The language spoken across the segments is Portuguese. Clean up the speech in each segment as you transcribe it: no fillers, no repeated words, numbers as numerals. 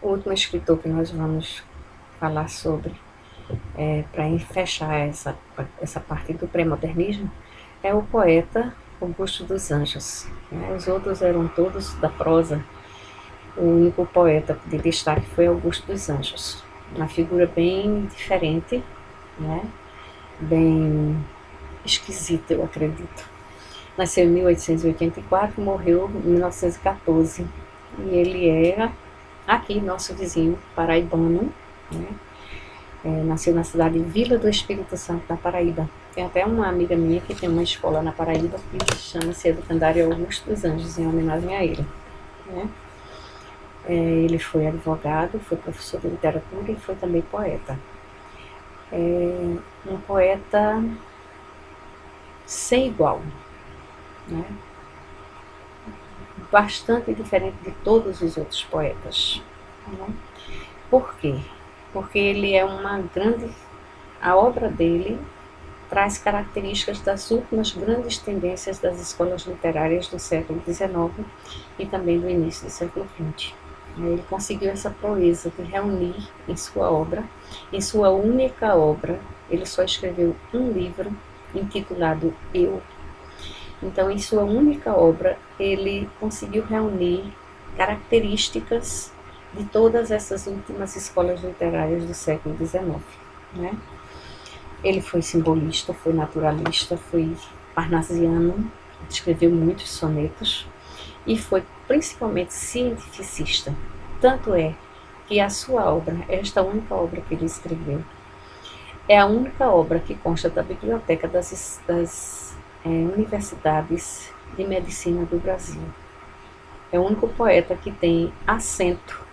O último escritor que nós vamos falar sobre, para fechar essa parte do pré-modernismo, é o poeta Augusto dos Anjos, né? Os outros eram todos da prosa. O único poeta de destaque foi Augusto dos Anjos. Uma figura bem diferente, né? Bem esquisita, eu acredito. Nasceu em 1884, morreu em 1914. E ele era aqui, nosso vizinho paraibano, né? Nasceu na cidade de Vila do Espírito Santo, na Paraíba. Tem até uma amiga minha que tem uma escola na Paraíba que chama-se Educandário Augusto dos Anjos, em homenagem a ele, né? Ele foi advogado, foi professor de literatura e foi também poeta. Um poeta sem igual, né? Bastante diferente de todos os outros poetas, né? Por quê? Porque ele é uma grande... A obra dele traz características das últimas grandes tendências das escolas literárias do século XIX e também do início do século XX. Ele conseguiu essa proeza de reunir em sua obra, em sua única obra, ele só escreveu um livro intitulado Eu. Então, em sua única obra, ele conseguiu reunir características de todas essas últimas escolas literárias do século XIX, né? Ele foi simbolista, foi naturalista, foi parnasiano, escreveu muitos sonetos e foi principalmente cientificista. Tanto é que a sua obra, esta única obra que ele escreveu, é a única obra que consta da biblioteca das universidades de medicina do Brasil. É o único poeta que tem assento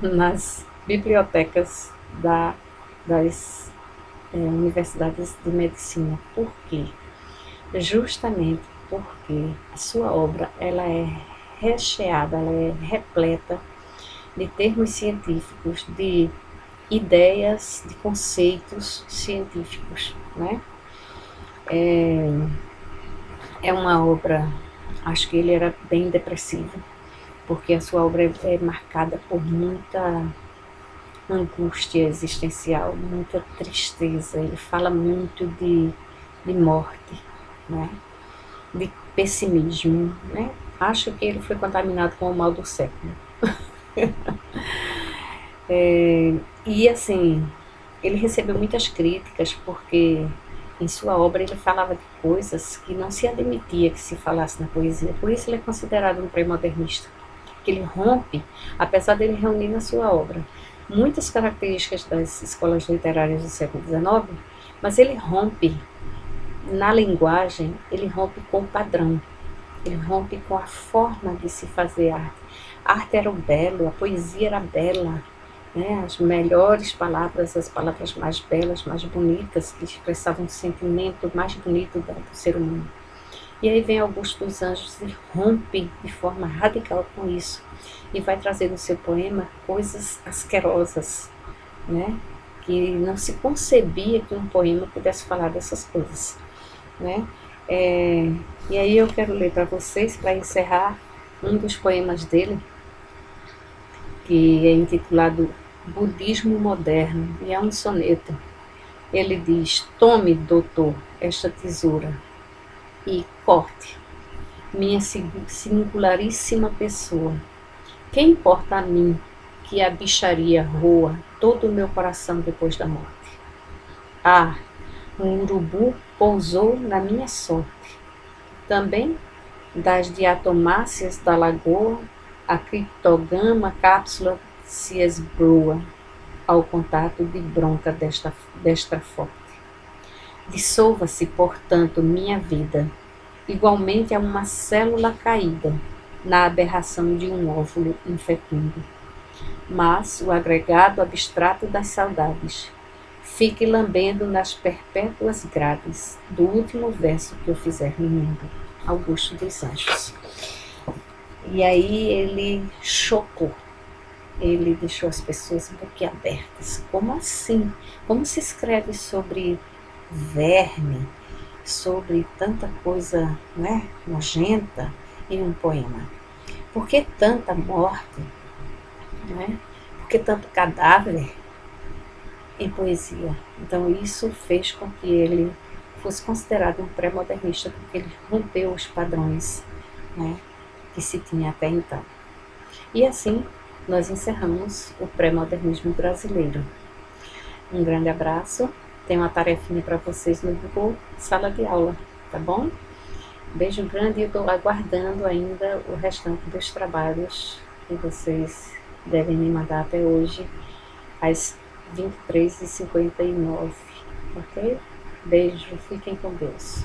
nas bibliotecas das universidades de medicina. Por quê? Justamente porque a sua obra ela é recheada, ela é repleta de termos científicos, de ideias, de conceitos científicos, né? É uma obra, acho que ele era bem depressivo, porque a sua obra é marcada por muita angústia existencial, muita tristeza. Ele fala muito de morte, né? De pessimismo, né? Acho que ele foi contaminado com o mal do século. E assim, ele recebeu muitas críticas porque em sua obra ele falava de coisas que não se admitia que se falasse na poesia. Por isso ele é considerado um pré-modernista, que ele rompe, apesar dele reunir na sua obra muitas características das escolas literárias do século XIX, mas ele rompe na linguagem, ele rompe com o padrão, ele rompe com a forma de se fazer arte. A arte era o belo, a poesia era bela, né? As melhores palavras, as palavras mais belas, mais bonitas, que expressavam o sentimento mais bonito do ser humano. E aí vem Augusto dos Anjos e rompe de forma radical com isso e vai trazer no seu poema coisas asquerosas, né? Que não se concebia que um poema pudesse falar dessas coisas, né? E aí eu quero ler para vocês, para encerrar, um dos poemas dele, que é intitulado Budismo Moderno, e é um soneto. Ele diz: tome, doutor, esta tesoura e corte minha singularíssima pessoa. Que importa a mim que a bicharia roa todo o meu coração depois da morte? Ah, um urubu pousou na minha sorte. Também das diatomáceas da lagoa, a criptogama cápsula se esbroa ao contato de bronca desta forte. Dissolva-se, portanto, minha vida, igualmente a uma célula caída na aberração de um óvulo infecundo. Mas o agregado abstrato das saudades fique lambendo nas perpétuas grades do último verso que eu fizer no mundo. Augusto dos Anjos. E aí ele chocou, ele deixou as pessoas boquiabertas. Como assim? Como se escreve sobre verme, sobre tanta coisa, né, nojenta em um poema? Por que tanta morte, né? Porque tanto cadáver em poesia. Então isso fez com que ele fosse considerado um pré-modernista, porque ele rompeu os padrões, né, que se tinha até então. E assim nós encerramos o pré-modernismo brasileiro. Um grande abraço. Tem uma tarefinha para vocês no Google Sala de Aula, tá bom? Beijo grande e eu estou aguardando ainda o restante dos trabalhos que vocês devem me mandar até hoje, às 23h59, ok? Beijo, fiquem com Deus.